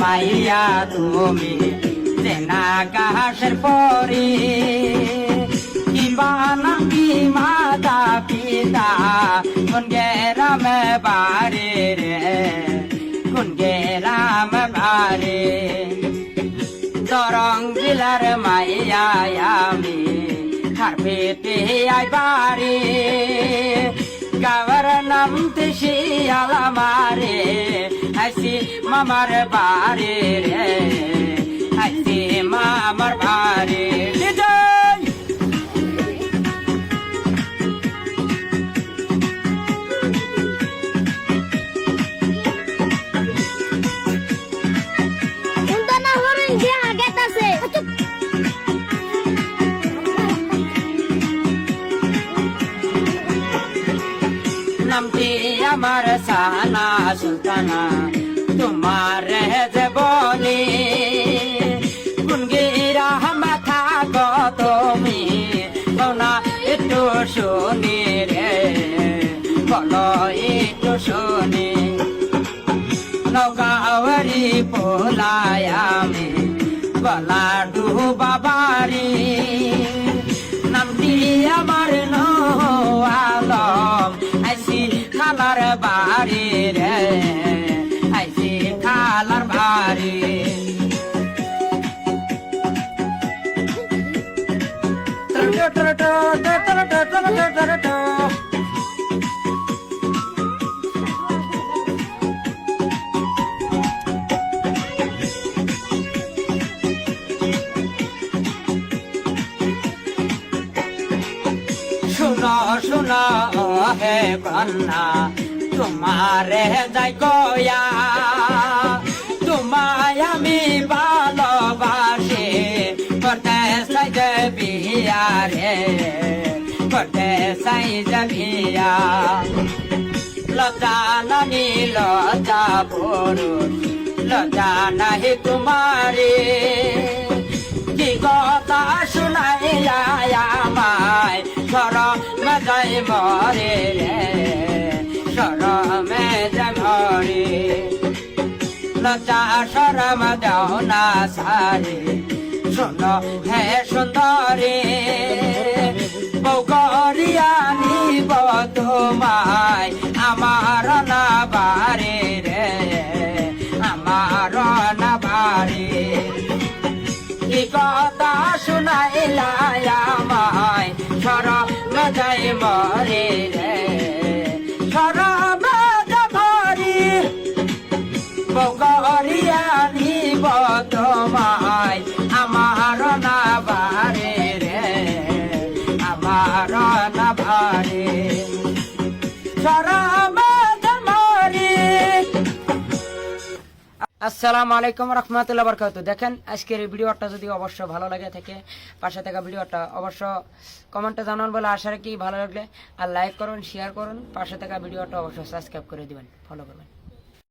মাইয়া তুমি চেনা কাহাসের পরি কিবা নাকি মাতা পিতা কোন গেরাম বারে রে কোন গেরাম বারে তরং জেলার মাইয়া আমি খারপেতে আইবারে গাওয়ার নাম তেসি আলামারে হাসি মামার বারে রে হাসি মামার বারে নামটি আমার সানা সুলতানা তোমার যে বলি গুনগিরা মাথা গো তুমি না একটু শুনি রে বলো একটু শুনি নগাওয়ারি পোলায় আমি গলা ডুবা বাড়ি নামটি আমার আলম আইসি খালার বাড়ি রে আইসি খালার বাড়ি শুনো শুনো হে কন্যা তোমারে যাই গয়া তোমায় আমি ভালোবাসি করতে চাই যে বিয়া রে করতে চাই যে বিয়া লজ্জা নানি লজ্জা পুরুষ লজ্জা নাহি তোমারে কি কথা শুনাই আমায় সরমে যাই মরে রে সরমে যাই মরে লজ্জা সরম দেও না সারে শোনো হে সুন্দরী বৌগরিয়া নিব তোমায় আমার না বারে রে আমার না বারে কি কথা শুনাইলা আমায় সরম যাই মরে রে সরম মরি বগরিয়া নিব তোমায় আমার না বারে রে আমার না বারে সরম মরি। আসসালামু আলাইকুম রহমতুল্লাহ বরকাতুহু। দেখেন আজকের এই ভিডিওটা যদি অবশ্য ভালো লাগে থাকে পাশে থাকা ভিডিওটা অবশ্য কমেন্টে জানান বলে আশা রাখি। ভালো লাগলে আর লাইক করুন, শেয়ার করুন, পাশে থাকা ভিডিওটা অবশ্য সাবস্ক্রাইব করে দিবেন, ফলো করবেন।